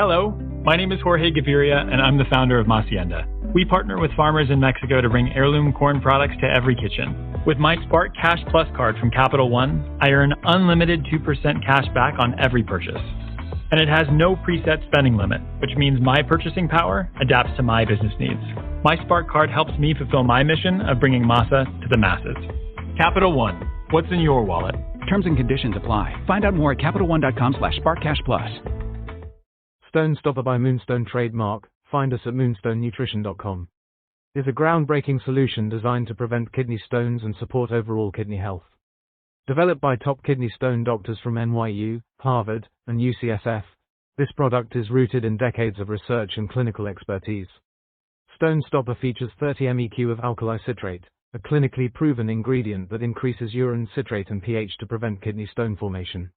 Hello, my name is Jorge Gaviria, and I'm the founder of Hacienda. We partner with farmers in Mexico to bring heirloom corn products to every kitchen. With my Spark Cash Plus card from Capital One, I earn unlimited 2% cash back on every purchase. And it has no preset spending limit, which means my purchasing power adapts to my business needs. My Spark card helps me fulfill my mission of bringing masa to the masses. Capital One, what's in your wallet? Terms and conditions apply. Find out more at CapitalOne.com/SparkCashPlus. Stone Stopper by Moonstone trademark. Find us at moonstonenutrition.com. Is a groundbreaking solution designed to prevent kidney stones and support overall kidney health. Developed by top kidney stone doctors from NYU, Harvard, and UCSF, this product is rooted in decades of research and clinical expertise. Stone Stopper features 30 MEq of alkali citrate, a clinically proven ingredient that increases urine citrate and pH to prevent kidney stone formation.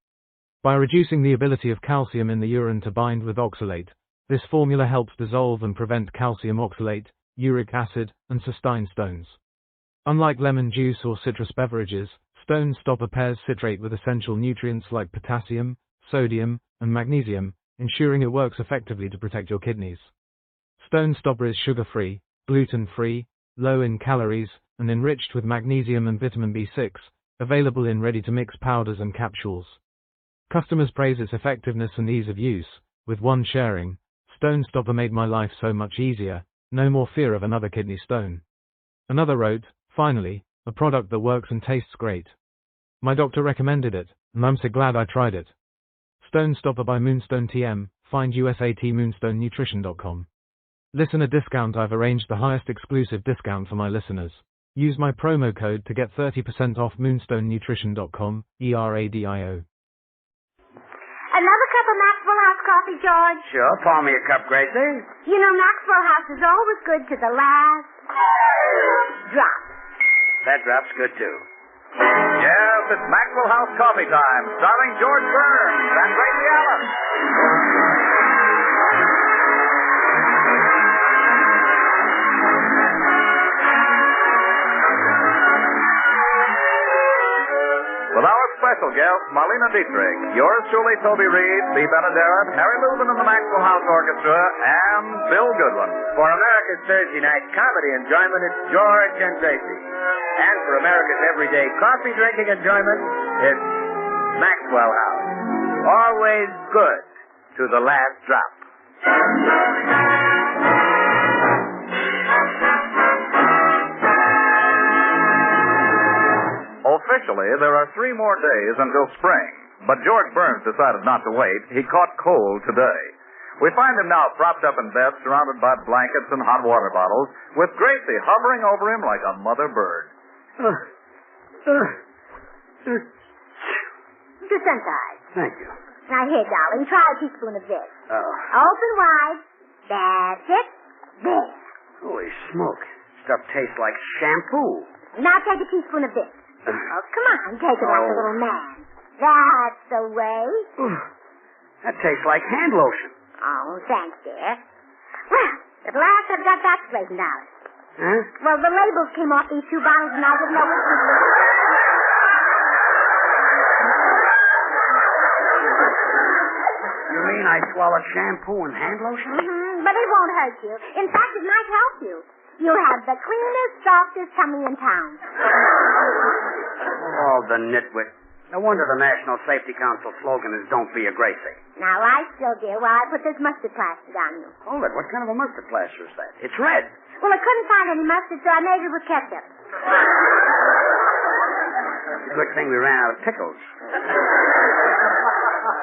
By reducing the ability of calcium in the urine to bind with oxalate, this formula helps dissolve and prevent calcium oxalate, uric acid, and cystine stones. Unlike lemon juice or citrus beverages, Stone Stopper pairs citrate with essential nutrients like potassium, sodium, and magnesium, ensuring it works effectively to protect your kidneys. Stone Stopper is sugar-free, gluten-free, low in calories, and enriched with magnesium and vitamin B6, available in ready-to-mix powders and capsules. Customers praise its effectiveness and ease of use. With one sharing, Stone Stopper made my life so much easier, no more fear of another kidney stone. Another wrote, finally, a product that works and tastes great. My doctor recommended it, and I'm so glad I tried it. Stone Stopper by Moonstone TM, find us at moonstonenutrition.com. Listener discount. I've arranged the highest exclusive discount for my listeners. Use my promo code to get 30% off moonstonenutrition.com, ERADIO. Another cup of Maxwell House coffee, George? Sure, pour me a cup, Gracie. You know, Maxwell House is always good to the last drop. That drop's good, too. Yes, it's Maxwell House coffee time, starring George Burns and Gracie Allen. With our special guests, Marlena Dietrich, yours truly, Toby Reed, Lee Benaderet, Harry Lubin and the Maxwell House Orchestra, and Bill Goodwin. For America's Thursday night comedy enjoyment, it's George and Gracie. And for America's everyday coffee drinking enjoyment, it's Maxwell House. Always good to the last drop. Officially, there are 3 more days until spring, but George Burns decided not to wait. He caught cold today. We find him now propped up in bed, surrounded by blankets and hot water bottles, with Gracie hovering over him like a mother bird. Gesundheit. Thank you. Now here, darling, try a teaspoon of this. Oh. Open wide. That's it. There. Holy smoke. Stuff tastes like shampoo. Now take a teaspoon of this. Oh, come on, take it like a little man. That's the way. That tastes like hand lotion. Oh, thanks, dear. Well, at last I've got that straightened out. Huh? Well, the labels came off these 2 bottles, and I didn't know which was which. You mean I swallowed shampoo and hand lotion? Mm-hmm, but it won't hurt you. In fact, it might help you. You'll have the cleanest, softest tummy in town. Oh, the nitwit. No wonder the National Safety Council slogan is "Don't be a Gracie." Now, lie still, dear, while I put this mustard plaster on you. Hold it. What kind of a mustard plaster is that? It's red. Well, I couldn't find any mustard, so I made it with ketchup. Good thing we ran out of pickles.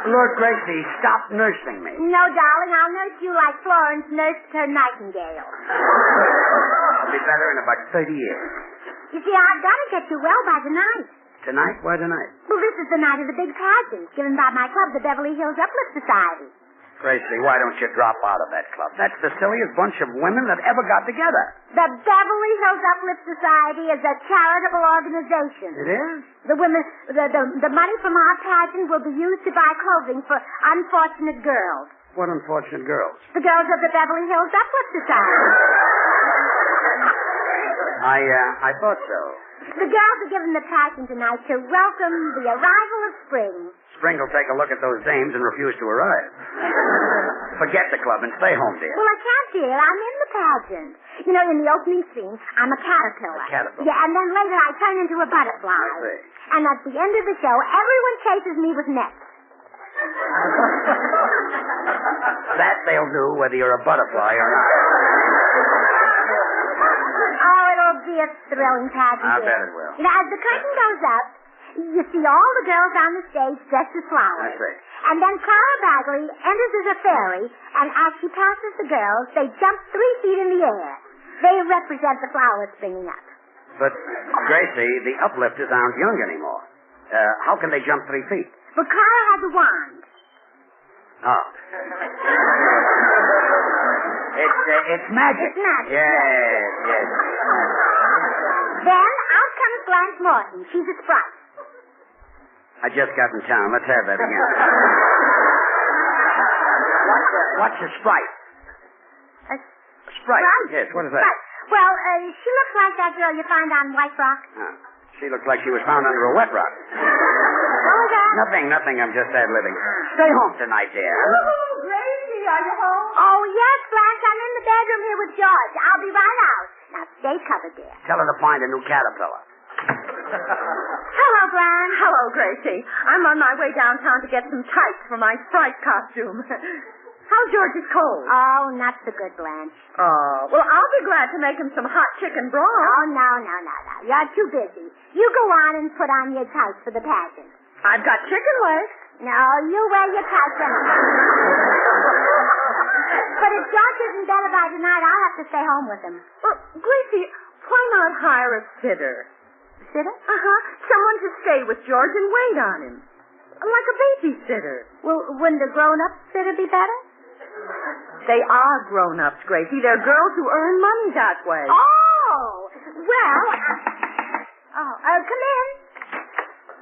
Look, Gracie, stop nursing me. No, darling, I'll nurse you like Florence nursed her nightingale. I'll be better in about 30 years. You see, I've got to get you well by tonight. Tonight? Why tonight? Well, this is the night of the big pageant given by my club, the Beverly Hills Uplift Society. Gracie, why don't you drop out of that club? That's the silliest bunch of women that ever got together. The Beverly Hills Uplift Society is a charitable organization. It is? The money from our pageant will be used to buy clothing for unfortunate girls. What unfortunate girls? The girls of the Beverly Hills Uplift Society. I thought so. The girls are given the pageant tonight to welcome the arrival of spring. Spring will take a look at those dames and refuse to arrive. forget the club and stay home, dear. Well, I can't, dear. I'm in the pageant. You know, in the opening scene, I'm a caterpillar. A caterpillar? Yeah, and then later I turn into a butterfly. I see. And at the end of the show, everyone chases me with nets. That they'll do whether you're a butterfly or not. Oh, it'll be a thrilling pageant. I dear. bet it will. You know, as the curtain goes up, you see all the girls on the stage dressed as flowers. I see. And then Clara Bagley enters as a fairy, and as she passes the girls, they jump 3 feet in the air. They represent the flowers springing up. But, Gracie, the uplifters aren't young anymore. How can they jump 3 feet? But Clara has a wand. Oh. It's magic. It's magic. Yes. Then out comes Blanche Morton. She's a sprite. I just got in town. Let's have that again. What's a sprite? A Sprite? Yes, what is that? Sprite. Well, she looks like that girl you find on White Rock. Oh, she looks like she was found under a wet rock. What was that? Nothing. I'm just ad-libbing. Stay home tonight, dear. Oh, Gracie, are you home? Oh, yes, Blanche. I'm in the bedroom here with George. I'll be right out. Now, stay covered, dear. Tell her to find a new caterpillar. Hello, Blanche. Hello, Gracie. I'm on my way downtown to get some tights for my Sprite costume. How's George's cold? Oh, not so good, Blanche. Oh, well, I'll be glad to make him some hot chicken broth. Oh, no. You're too busy. You go on and put on your tights for the pageant. I've got chicken legs. No, you wear your tights anyway. But if George isn't better by tonight, I'll have to stay home with him. Well, Gracie, why not hire a sitter? Sitter? Someone to stay with George and wait on him. Like a babysitter. Well, wouldn't a grown-up sitter be better? They are grown-ups, Gracie. They're girls who earn money that way. Oh! Well, come in.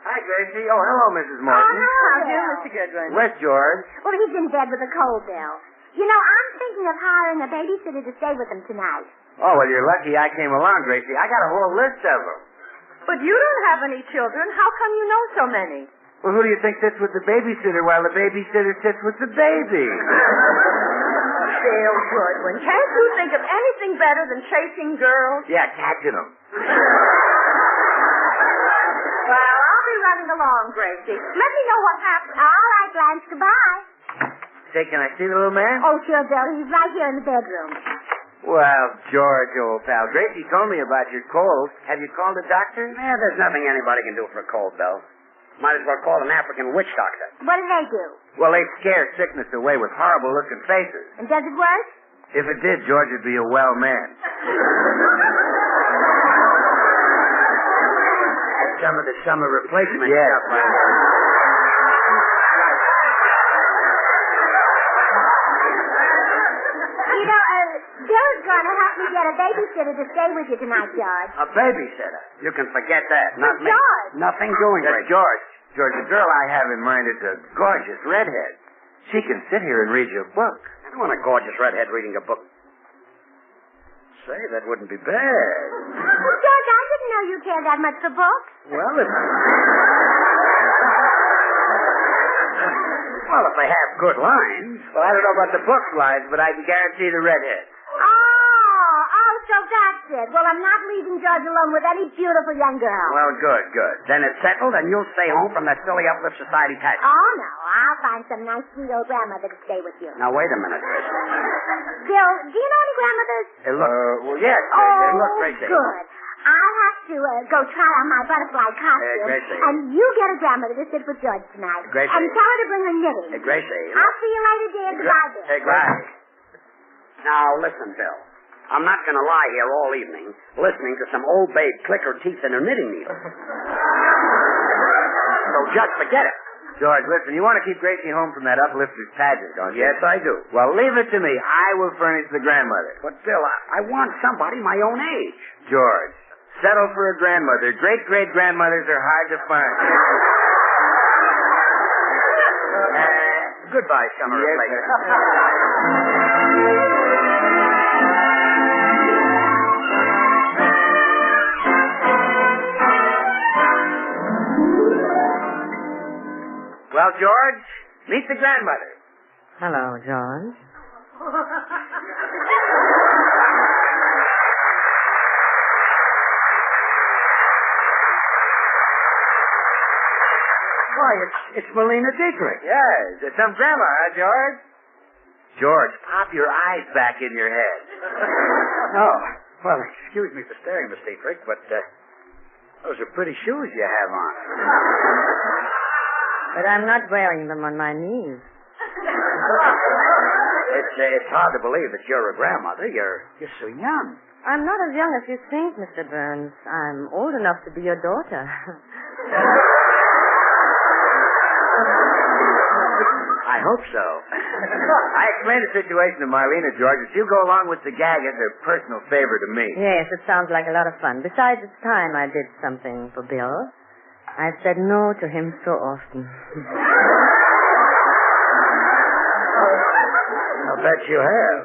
Hi, Gracie. Oh, hello, Mrs. Morton. Oh, hello, How do, Bill. Mr. Goodwin? Where's George? Well, he's in bed with a cold, Bill. You know, I'm thinking of hiring a babysitter to stay with him tonight. Oh, well, you're lucky I came along, Gracie. I got a whole list of them. But you don't have any children. How come you know so many? Well, who do you think sits with the babysitter while the babysitter sits with the baby? Bill Goodwin, can't you think of anything better than chasing girls? Yeah, catching them. Well, I'll be running along, Gracie. Let me know what happens. All right, Blanche, goodbye. Say, can I see the little man? Oh, sure, Bill. He's right here in the bedroom. Well, George, old pal, Gracie told me about your cold. Have you called a doctor? There's nothing anybody can do for a cold, Bill. Might as well call an African witch doctor. What do they do? Well, they scare sickness away with horrible-looking faces. And does it work? If it did, George would be a well man. Some of the summer replacement Yeah. stuff. You know, Bill is going to help me get a babysitter to stay with you tonight, George. A babysitter. You can forget that. Not me. George. Nothing doing That's with George. George, the girl I have in mind is a gorgeous redhead. She can sit here and read your book. I don't want a gorgeous redhead reading a book. Say, that wouldn't be bad. Well, George, I didn't know you cared that much for books. Well, if they have good lines. Well, I don't know about the book lines, but I can guarantee the redhead. Oh, so that's it. Well, I'm not leaving George alone with any beautiful young girl. Well, good. Then it's settled, and you'll stay home from that silly Uplift Society pageant. Oh, no. I'll find some nice, sweet old grandmother to stay with you. Now, wait a minute. Bill, do you know any grandmothers? Look. Well, yes. Look, Gracie. Good. I'll have to go try on my butterfly costume. Gracie. And you get a grandmother to sit with George tonight. Gracie. And tell her to bring her knitting. Gracie. I'll see you later, dear. Goodbye, dear. Hey, Gracie. Now, listen, Bill. I'm not going to lie here all evening listening to some old babe click her teeth in her knitting needle. So just forget it. George, listen, you want to keep Gracie home from that uplifter's pageant, don't you? Yes, I do. Well, leave it to me. I will furnish the grandmother. But, Bill, I want somebody my own age. George, settle for a grandmother. Great-great-grandmothers are hard to find. Goodbye, summer replacement. Well, George, meet the grandmother. Hello, George. Why, it's Melina Dietrich. Yes, it's some grandma, huh, George? George, pop your eyes back in your head. Oh, well, excuse me for staring, Miss Dietrich, but those are pretty shoes you have on. But I'm not wearing them on my knees. It's hard to believe that you're a grandmother. You're so young. I'm not as young as you think, Mr. Burns. I'm old enough to be your daughter. I hope so. I explained the situation to Marlena, George. If you go along with the gag, it's a personal favor to me. Yes, it sounds like a lot of fun. Besides, it's time I did something for Bill. I've said no to him so often. I'll bet you have.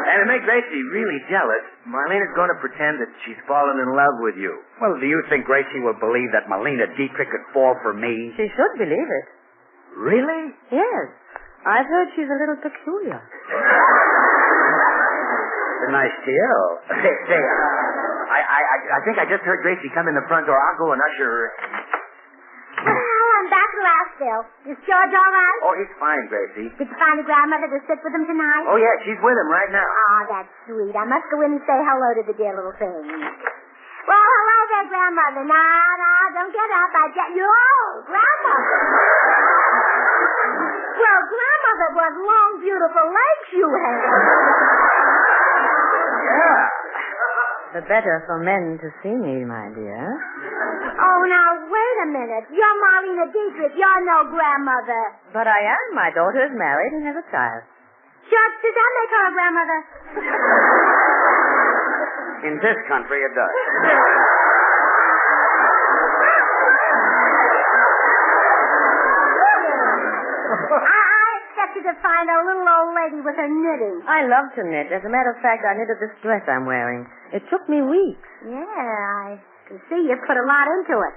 And to make Gracie really jealous, Marlena's going to pretend that she's fallen in love with you. Well, do you think Gracie will believe that Melina Dietrich could fall for me? She should believe it. Really? Yes. I've heard she's a little peculiar. Nice to you. Say, I think I just heard Gracie come in the front door. I'll go and usher her. Oh, I'm back at last, Bill. Is George all right? Oh, he's fine, Gracie. Did you find a grandmother to sit with him tonight? Oh, yeah, she's with him right now. Oh, that's sweet. I must go in and say hello to the dear little thing. Well, hello there, grandmother. Now, don't get up. Grandmother. Well, grandmother, what long, beautiful legs you have. Yeah. The better for men to see me, my dear. Oh, now, wait a minute. You're Marlena Dietrich. You're no grandmother. But I am. My daughter is married and has a child. George, does that make her a grandmother? In this country, it does. I expected to find a little old lady with her knitting. I love to knit. As a matter of fact, I knitted this dress I'm wearing. It took me weeks. Yeah, I can see you put a lot into it.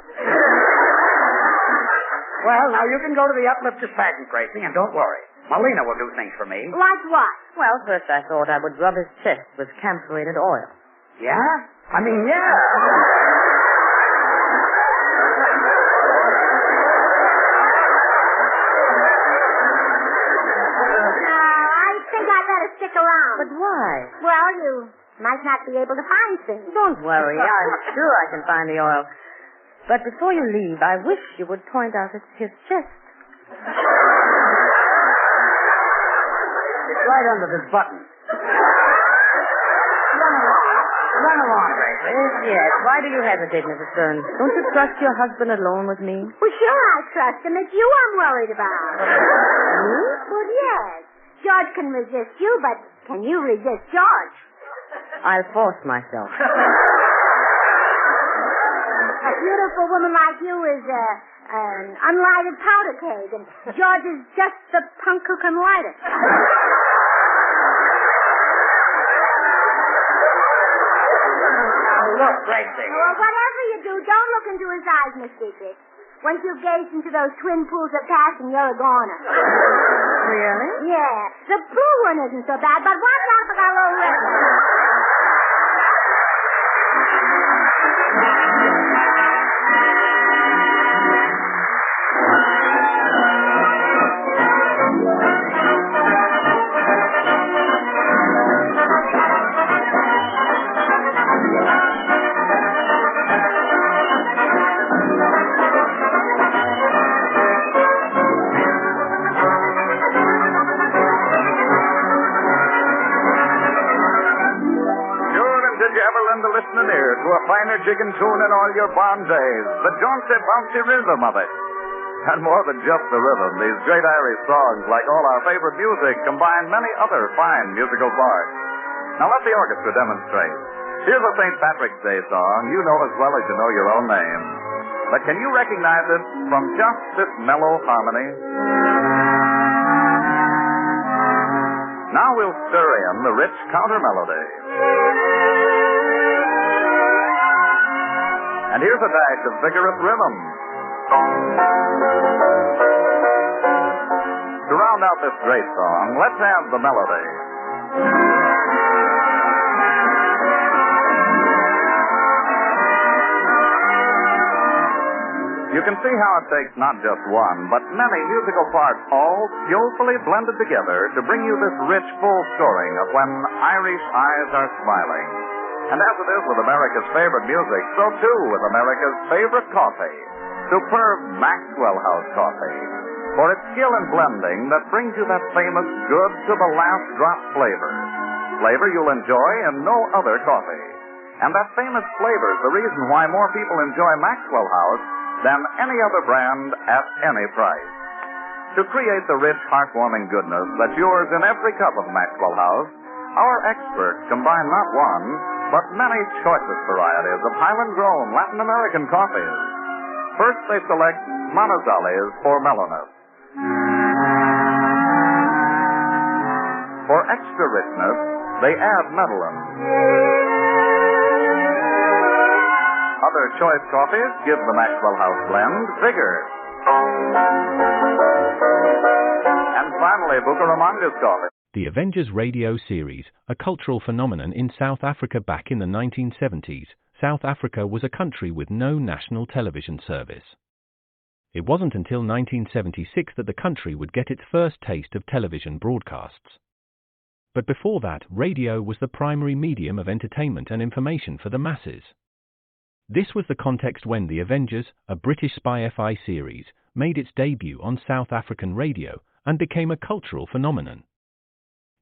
Well, now you can go to the Uplifters pageant, Gracie, and don't worry. Melina will do things for me. Like what? Well, first I thought I would rub his chest with camphorated oil. Yeah? I mean, yeah. I think I'd better stick around. But why? Well, you might not be able to find things. Don't worry. I'm sure I can find the oil. But before you leave, I wish you would point out his chest. It's right under this button. Run along, Gracie. Yes. Why do you hesitate, Mrs. Burns? Don't you trust your husband alone with me? Well, sure I trust him. It's you I'm worried about. Me? Well, yes. George can resist you, but can you resist George? I'll force myself. A beautiful woman like you is an unlighted powder keg, and George is just the punk who can light it. Look, Gracie. Well, whatever you do, don't look into his eyes, Miss Dietrich. Once you've gazed into those twin pools of passion, you're a goner. Really? Yeah. The blue one isn't so bad, but watch out for that little red one. Listening ear to a finer jigging tune in all your barn days, the jaunty, bouncy rhythm of it. And more than just the rhythm, these great Irish songs, like all our favorite music, combine many other fine musical parts. Now let the orchestra demonstrate. Here's a St. Patrick's Day song you know as well as you know your own name. But can you recognize it from just this mellow harmony? Now we'll stir in the rich counter melody. And here's a dash of vigorous rhythm. To round out this great song, let's have the melody. You can see how it takes not just one, but many musical parts all skillfully blended together to bring you this rich, full story of when Irish eyes are smiling. And as it is with America's favorite music, so too with America's favorite coffee, superb Maxwell House coffee. For its skill in blending that brings you that famous good to the last drop flavor. Flavor you'll enjoy in no other coffee. And that famous flavor is the reason why more people enjoy Maxwell House than any other brand at any price. To create the rich, heartwarming goodness that's yours in every cup of Maxwell House, our experts combine not one, but many choicest varieties of Highland-grown Latin American coffees. First, they select Manizales for mellowness. For extra richness, they add Medellin. Other choice coffees give the Maxwell House blend vigor. And finally, Bucaramanga's coffee. The Avengers radio series, a cultural phenomenon in South Africa back in the 1970s. South Africa was a country with no national television service. It wasn't until 1976 that the country would get its first taste of television broadcasts. But before that, radio was the primary medium of entertainment and information for the masses. This was the context when The Avengers, a British spy FI series, made its debut on South African radio and became a cultural phenomenon.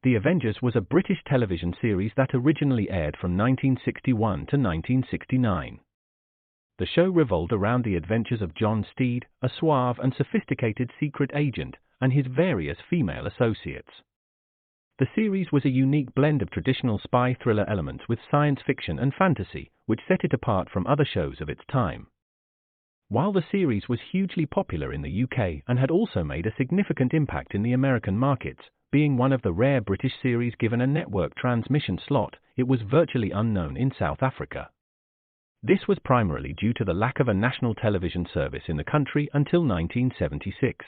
The Avengers was a British television series that originally aired from 1961 to 1969. The show revolved around the adventures of John Steed, a suave and sophisticated secret agent, and his various female associates. The series was a unique blend of traditional spy thriller elements with science fiction and fantasy, which set it apart from other shows of its time. While the series was hugely popular in the UK and had also made a significant impact in the American markets, being one of the rare British series given a network transmission slot, it was virtually unknown in South Africa. This was primarily due to the lack of a national television service in the country until 1976.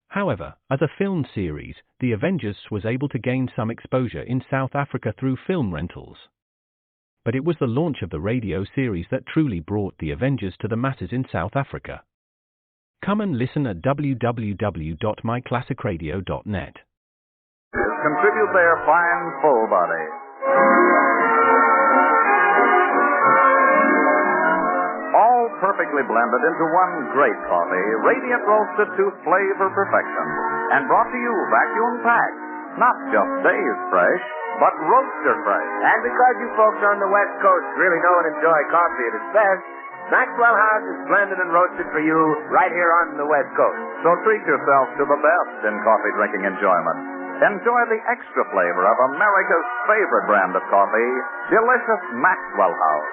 However, as a film series, The Avengers was able to gain some exposure in South Africa through film rentals. But it was the launch of the radio series that truly brought The Avengers to the masses in South Africa. Come and listen at www.myclassicradio.net. Contribute their fine full body. All perfectly blended into one great coffee, radiant roasted to flavor perfection, and brought to you vacuum packed. Not just days fresh, but roaster fresh. And because you folks on the West Coast really know and enjoy coffee at its best, Maxwell House is blended and roasted for you right here on the West Coast. So treat yourself to the best in coffee drinking enjoyment. Enjoy the extra flavor of America's favorite brand of coffee, delicious Maxwell House.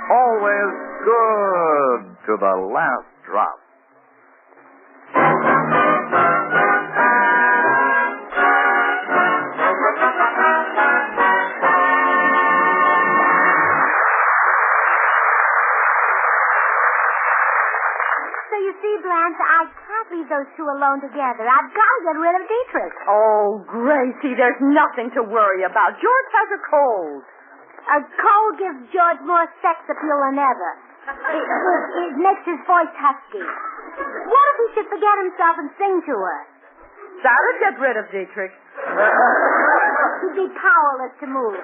Always good to the last drop. Blanche, I can't leave those two alone together. I've got to get rid of Dietrich. Oh, Gracie, there's nothing to worry about. George has a cold. A cold gives George more sex appeal than ever. It makes his voice husky. What if he should forget himself and sing to her? That'd get rid of Dietrich. He'd be powerless to move.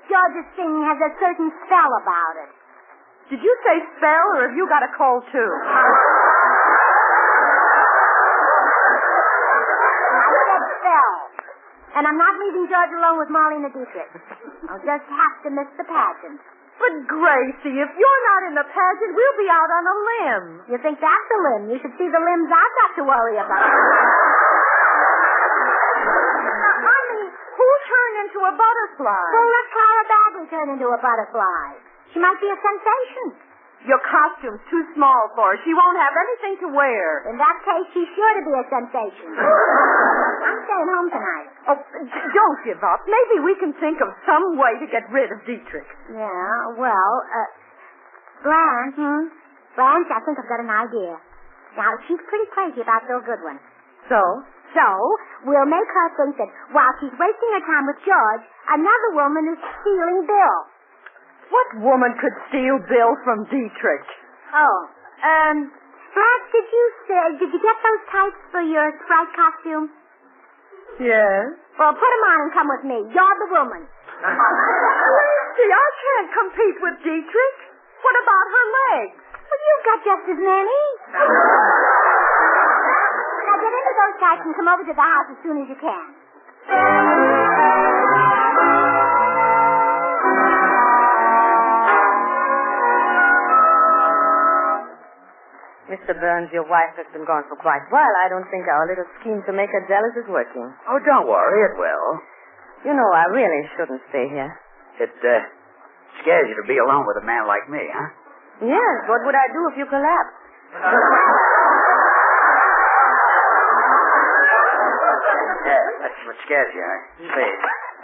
George's singing has a certain spell about it. Did you say spell, or have you got a cold, too? And I'm not leaving George alone with Molly and the Dietrich. I'll just have to miss the pageant. But, Gracie, if you're not in the pageant, we'll be out on a limb. You think that's a limb? You should see the limbs I've got to worry about. Honey, who turned into a butterfly? Well, let Clara Bagley turn into a butterfly. She might be a sensation. Your costume's too small for her. She won't have anything to wear. In that case, she's sure to be a sensation. I'm staying home tonight. Oh, don't give up. Maybe we can think of some way to get rid of Dietrich. Yeah, well, Blanche. Blanche, I think I've got an idea. Now, she's pretty crazy about Bill Goodwin. So? So, we'll make her think that while she's wasting her time with George, another woman is stealing Bill. What woman could steal Bill from Dietrich? Oh, Blanche, did you get those tights for your Sprite costume? Yes. Well, put them on and come with me. You're the woman. See, I can't compete with Dietrich. What about her legs? Well, you've got just as many. Now get into those tights and come over to the house as soon as you can. Mr. Burns, your wife has been gone for quite a while. I don't think our little scheme to make her jealous is working. Oh, don't worry, it will. You know, I really shouldn't stay here. It scares you to be alone with a man like me, huh? Yes, what would I do if you collapsed? That's what scares you, huh? See.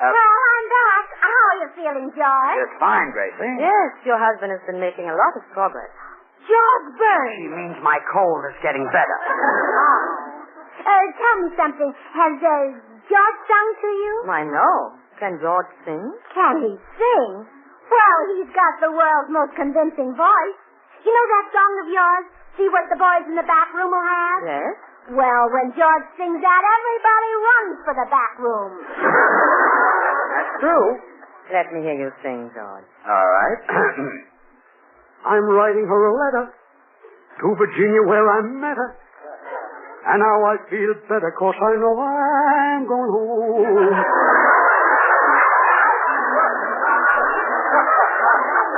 Well, I'm back. How are you feeling, George? Just fine, Gracie. Yes, your husband has been making a lot of progress. George Burns. She means my cold is getting better. Tell me something. Has George sung to you? I know. Can George sing? Can he sing? Well, he's got the world's most convincing voice. You know that song of yours, See What the Boys in the Back Room Will Have? Yes. Well, when George sings that, everybody runs for the back room. That's true. Let me hear you sing, George. All right. I'm writing her a letter to Virginia where I met her. And now I feel better 'cause I know I'm going home.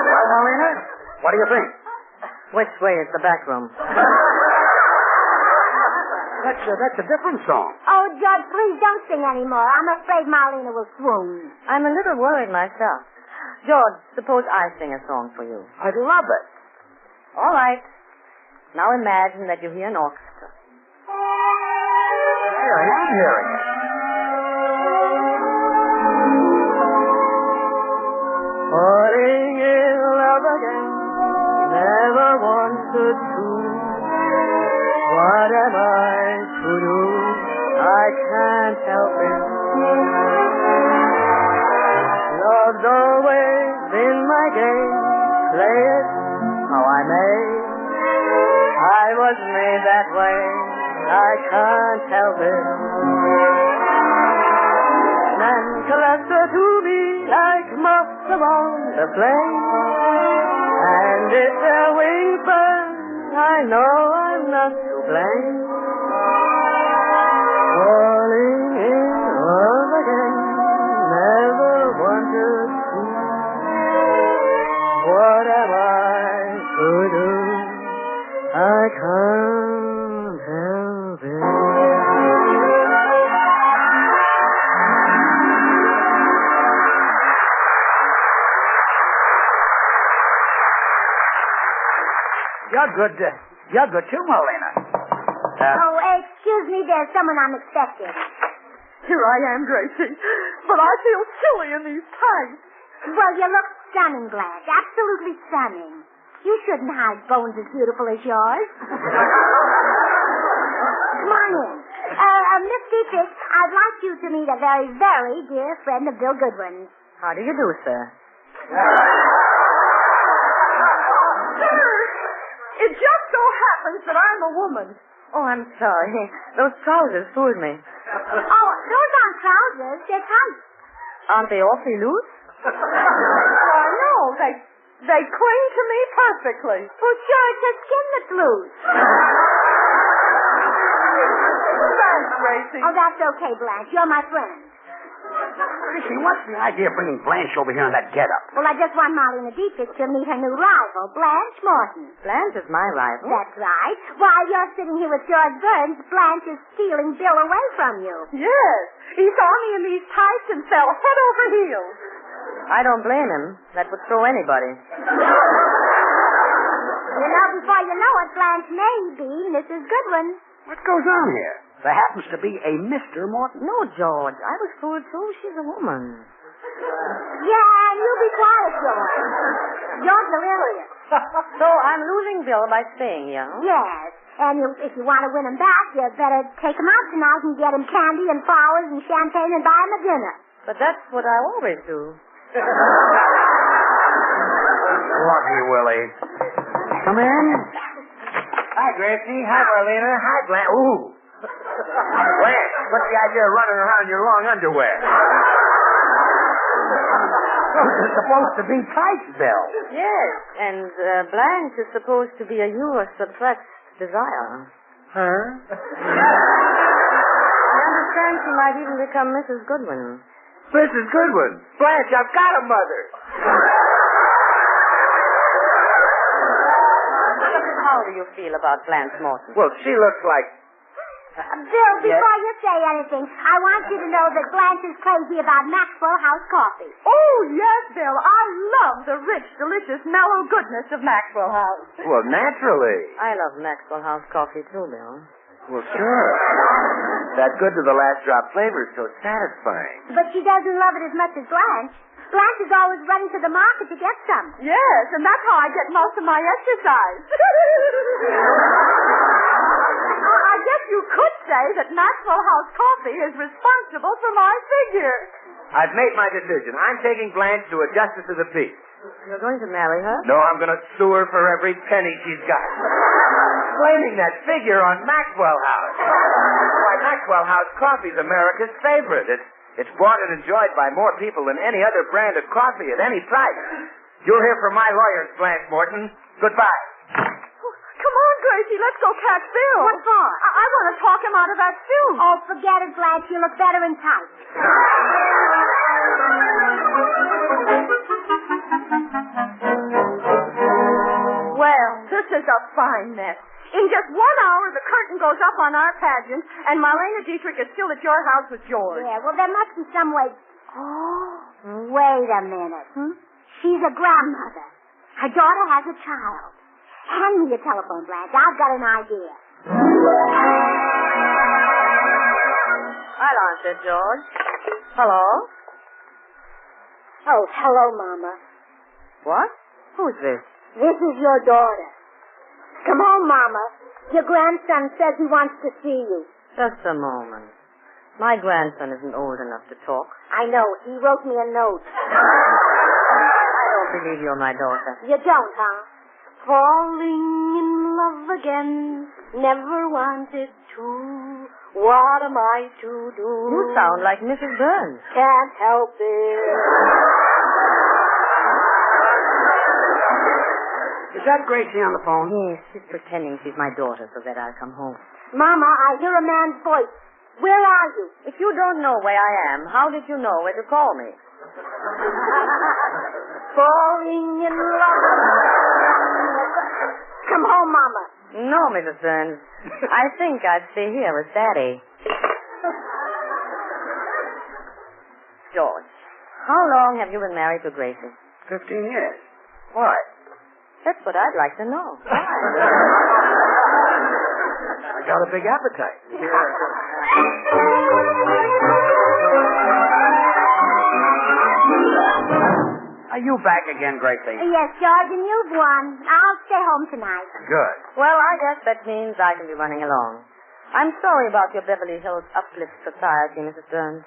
Well, Marlena, what do you think? Which way is the back room? That's a different song. Oh, George, please don't sing anymore. I'm afraid Marlena will swoon. I'm a little worried myself. George, suppose I sing a song for you. I'd love it. All right. Now imagine that you hear an orchestra. There, I am hearing it. Falling in love again, never wanted to. What am I to do? I can't help it. Love's always been my game. Play it how I may. I was made that way. I can't help it. Man collect her to me like moths along the flame. And if their wings burn, I know I'm not to blame. Falling in love again, never wanted to. What am I to do? I can't help it. You're good too, Marlena. Excuse me, there's someone unexpected. Here I am, Gracie. But I feel silly in these tights. Well, you look stunning, Blanche. Absolutely stunning. You shouldn't hide bones as beautiful as yours. Come on in. Miss Dietrich, I'd like you to meet a very, very dear friend of Bill Goodwin's. How do you do, sir? It just so happens that I'm a woman. Oh, I'm sorry. Those trousers fooled me. Oh, those aren't trousers. They're tights. Aren't they awfully loose? I know. They cling to me perfectly. Well, sure, it's your skin that's loose. Thanks, Gracie. Oh, that's okay, Blanche. You're my friend. Gracie, what's the idea of bringing Blanche over here in that getup? Well, I just want Marlena Dietrich to meet her new rival, Blanche Morton. Blanche is my rival. That's right. While you're sitting here with George Burns, Blanche is stealing Bill away from you. Yes. He saw me in these tights and fell head over heels. I don't blame him. That would throw anybody. You know, before you know it, Blanche may be Mrs. Goodwin. What goes on here? There happens to be a Mr. Morton. No, George. I was fooled too. She's a woman. Yeah, and you be quiet, George. You're delirious. So I'm losing Bill by staying here, huh? Yes. And if you want to win him back, you better take him out tonight and get him candy and flowers and champagne and buy him a dinner. But that's what I always do. Lucky Willie. Come in. Hi, Gracie. Hi, Marlena. Hi, Blanche. Ooh. Blanche, what's the idea of running around in your long underwear? Those are supposed to be tights, Bill. Yes, and Blanche is supposed to be a your suppressed desire. Huh? I understand she might even become Mrs. Goodwin. Mrs. Goodwin. Blanche, I've got a mother. How do you feel about Blanche Morton? Well, she looks like... Bill, before you say anything, I want you to know that Blanche is crazy about Maxwell House coffee. Oh, yes, Bill. I love the rich, delicious, mellow goodness of Maxwell House. Well, naturally. I love Maxwell House coffee, too, Bill. Well, sure. That good to the last drop flavor is so satisfying. But she doesn't love it as much as Blanche. Blanche is always running to the market to get some. Yes, and that's how I get most of my exercise. I guess you could say that Maxwell House coffee is responsible for my figure. I've made my decision. I'm taking Blanche to a justice of the peace. You're going to marry her? No, I'm going to sue her for every penny she's got. Blaming that figure on Maxwell House. Why, Maxwell House coffee's America's favorite. It's bought and enjoyed by more people than any other brand of coffee at any price. You'll hear from my lawyers, Blanche Morton. Goodbye. Come on, Gracie, let's go catch Bill. What for? I want to talk him out of that suit. Oh, forget it, Blanche. You look better in tights. Well, this is a fine mess. In just 1 hour, the curtain goes up on our pageant, and Marlena Dietrich is still at your house with George. Yeah, well, there must be some way... Oh, wait a minute. She's a grandmother. Her daughter has a child. Hand me your telephone, Blanche. I've got an idea. I'll answer, George. Hello? Oh, hello, Mama. What? Who's this? This is your daughter. Come home, Mama. Your grandson says he wants to see you. Just a moment. My grandson isn't old enough to talk. I know. He wrote me a note. I don't believe you're my daughter. You don't, huh? Falling in love again. Never wanted to. What am I to do? You sound like Mrs. Burns. Can't help it. Is that Gracie on the phone? Yes, she's pretending she's my daughter so that I'll come home. Mama, I hear a man's voice. Where are you? If you don't know where I am, how did you know where to call me? Falling in love. Come home, Mama. No, Mrs. Burns. I think I'd stay here with Daddy. George, how long have you been married to Gracie? 15 years. Why? That's what I'd like to know. I got a big appetite. Are you back again, Gracie? Yes, George, and you've won. I'll stay home tonight. Good. Well, I guess that means I can be running along. I'm sorry about your Beverly Hills Uplift Society, Mrs. Burns.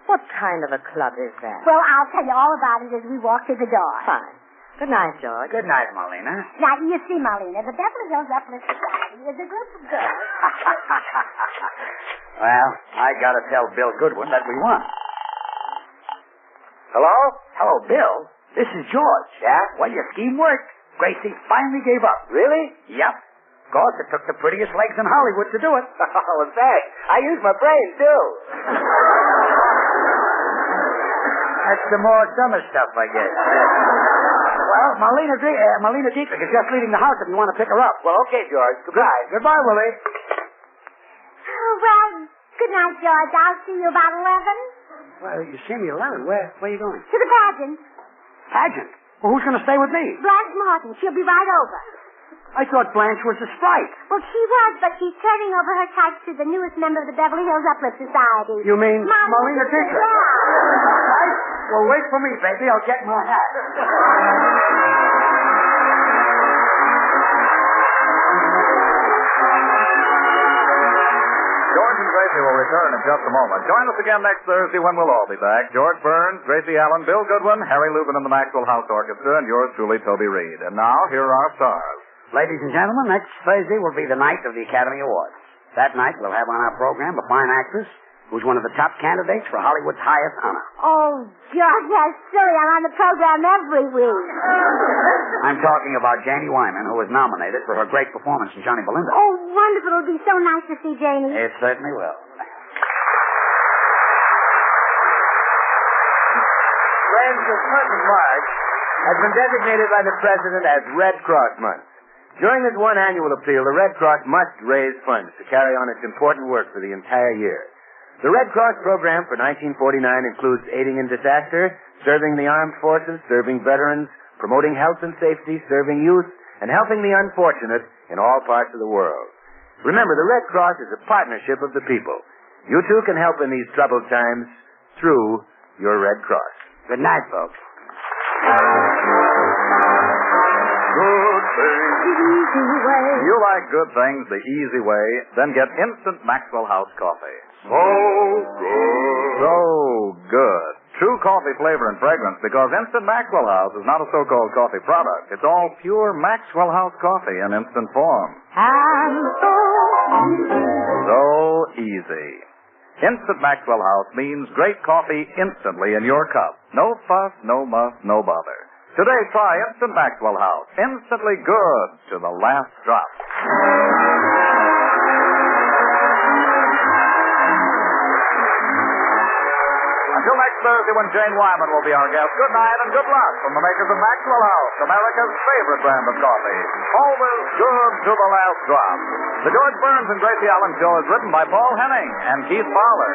What kind of a club is that? Well, I'll tell you all about it as we walk through the door. Fine. Good night, George. Good night, Marlena. Now, you see, Marlena, the Beverly Hills Uplift Society is a group of girls. Well, I gotta tell Bill Goodwin that we won. Hello? Hello, Bill. This is George. Yeah? Well, your scheme worked. Gracie finally gave up. Really? Yep. Of course, it took the prettiest legs in Hollywood to do it. Oh, in fact, I use my brain, too. That's the more summer stuff, I guess. Well, Marlena Dietrich is just leaving the house if you want to pick her up. Well, okay, George. Goodbye. Goodbye, Willie. Oh, well, good night, George. I'll see you about 11. Well, you see me 11. Where are you going? To the pageant. Pageant? Well, who's going to stay with me? Blanche Morton. She'll be right over. I thought Blanche was a sprite. Well, she was, but she's turning over her tights to the newest member of the Beverly Hills Uplift Society. You mean Marlena Dietrich? Yeah. Well, wait for me, baby. I'll get my hat. George and Gracie will return in just a moment. Join us again next Thursday when we'll all be back. George Burns, Gracie Allen, Bill Goodwin, Harry Lubin and the Maxwell House Orchestra, and yours truly, Toby Reed. And now, here are our stars. Ladies and gentlemen, next Thursday will be the night of the Academy Awards. That night, we'll have on our program a fine actress who's one of the top candidates for Hollywood's highest honor. Oh, George, that's silly. I'm on the program every week. I'm talking about Janie Wyman, who was nominated for her great performance in Johnny Belinda. Oh, wonderful. It'll be so nice to see Janie. It certainly will. Friends, the month of March has been designated by the President as Red Cross Month. During this one annual appeal, the Red Cross must raise funds to carry on its important work for the entire year. The Red Cross program for 1949 includes aiding in disaster, serving the armed forces, serving veterans, promoting health and safety, serving youth, and helping the unfortunate in all parts of the world. Remember, the Red Cross is a partnership of the people. You too can help in these troubled times through your Red Cross. Good night, folks. Good things. Easy way. You like good things the easy way, then get instant Maxwell House coffee. So good. So good. True coffee flavor and fragrance, because Instant Maxwell House is not a so-called coffee product. It's all pure Maxwell House coffee in instant form. And So easy. Instant Maxwell House means great coffee instantly in your cup. No fuss, no muss, no bother. Today, try Instant Maxwell House. Instantly good to the last drop. Until next Thursday when Jane Wyman will be our guest, good night and good luck from the makers of Maxwell House, America's favorite brand of coffee. Always good to the last drop. The George Burns and Gracie Allen Show is written by Paul Henning and Keith Fowler.